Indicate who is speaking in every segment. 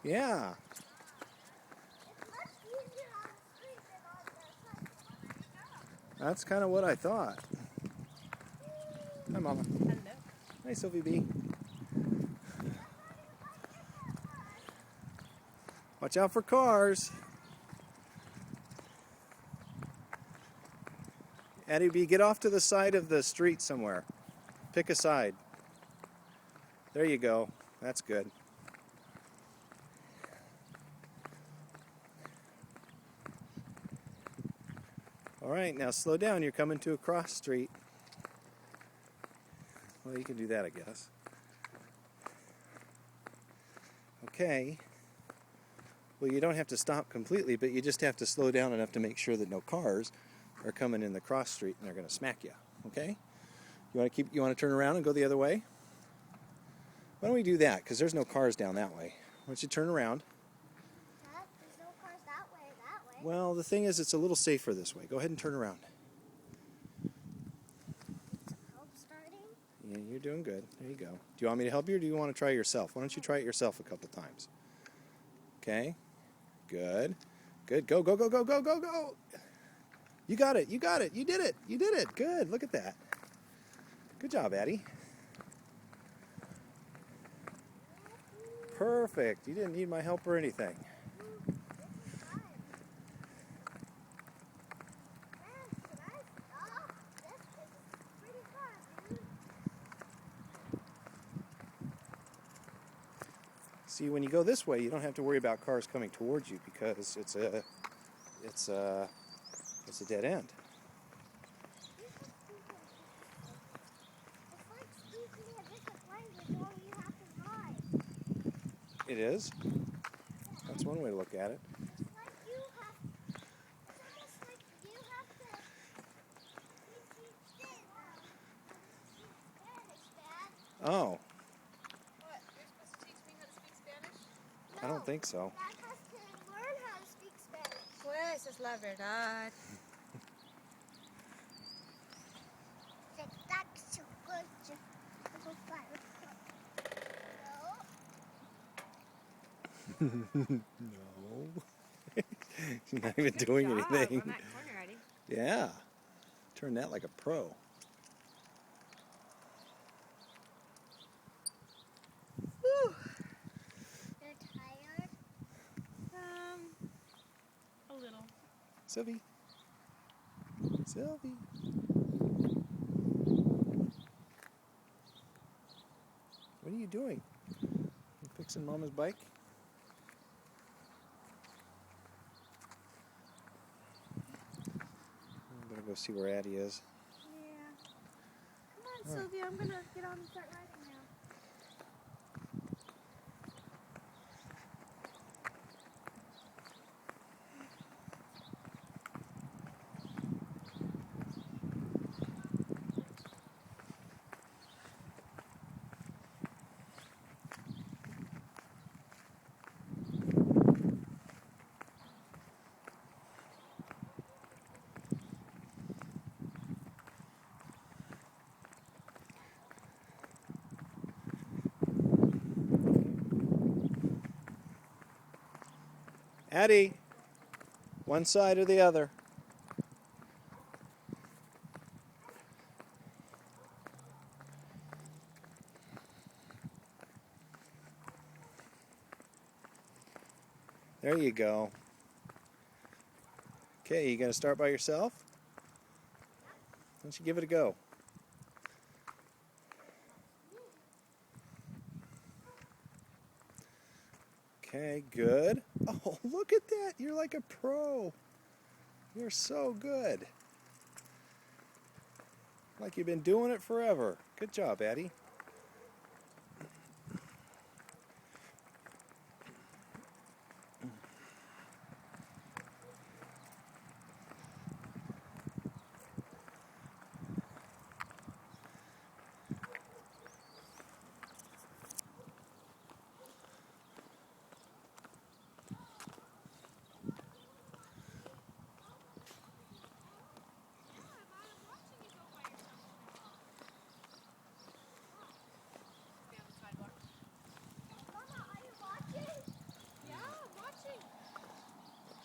Speaker 1: Yeah,
Speaker 2: It's much easier on the street than on the sidewalk.
Speaker 1: that's kind of what I thought. Hi, Mama.
Speaker 3: Hello.
Speaker 1: Hi, Sophie B. Watch out for cars. Addy B, get off to the side of the street somewhere. Pick a side. There you go. That's good. All right, now slow down. You're coming to a cross street. Well, you can do that, I guess. Okay. Well, you don't have to stop completely, but you just have to slow down enough to make sure that no cars are coming in the cross street and they're going to smack you. Okay? You want to turn around and go the other way? Why don't we do that? Because there's no cars down that way. Why don't you turn around?
Speaker 2: Dad, there's no cars that way.
Speaker 1: Well, the thing is, it's a little safer this way. Go ahead and turn around.
Speaker 2: Help starting?
Speaker 1: Yeah, you're doing good. There you go. Do you want me to help you, or do you want to try it yourself? Why don't you try it yourself a couple times? Okay. Good. Good. Go, go, go, go, go, go, go. You got it. You got it. You did it. You did it. Good. Look at that. Good job, Addy. Perfect. You didn't need my help or anything. See, when you go this way, you don't have to worry about cars coming towards you because it's a dead end.
Speaker 2: It's like speaking a different language, only you have to drive.
Speaker 1: It is. That's one way to look at it.
Speaker 2: It's like it's almost like you have to teach Spanish, Dad.
Speaker 1: Oh,
Speaker 3: What? You're supposed to teach me how to speak Spanish?
Speaker 1: I don't think so.
Speaker 2: Dad has to learn how to speak Spanish.
Speaker 3: Pues es la verdad.
Speaker 1: No. She's not even doing
Speaker 3: Good job
Speaker 1: anything.
Speaker 3: on that corner, Addy.
Speaker 1: Yeah. Turn that like a pro.
Speaker 3: Whew.
Speaker 2: You're tired?
Speaker 3: A little.
Speaker 1: Sylvie. Sylvie. What are you doing? You fixing Mama's bike? I'm gonna go see where Addy is.
Speaker 3: Yeah. Come on, Sylvia. I'm going to get on and start riding now.
Speaker 1: Addy, one side or the other. There you go. Okay, you gonna start by yourself? Why don't you give it a go? Okay, good. Oh, look at that. You're like a pro. You're so good. Like you've been doing it forever. Good job, Addy.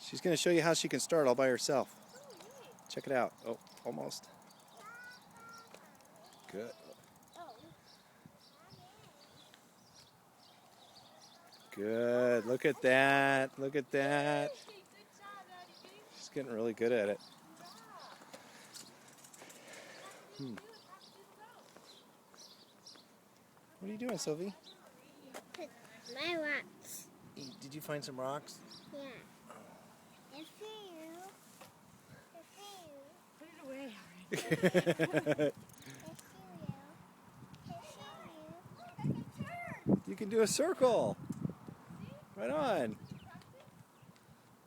Speaker 1: She's going to show you how she can start all by herself. Check it out. Oh, almost. Good. Good. Look at that. Look at that. She's getting really good at it. What are you doing, Sylvie?
Speaker 2: Put my rocks.
Speaker 1: Did you find some rocks?
Speaker 2: Yeah. I see you.
Speaker 3: Put it away.
Speaker 2: I see you.
Speaker 1: You can do a circle. Right on.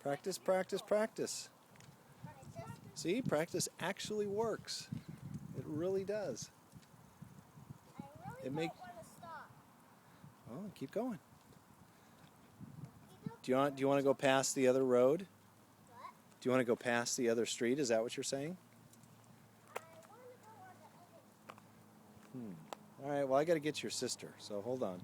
Speaker 1: Practice, practice, practice. See, practice actually works. It really does. It make. Oh, keep going. Do you want to go past the other road? Do you want to go past the other street? Is that what you're saying? All right. Well, I got to get your sister, so hold on.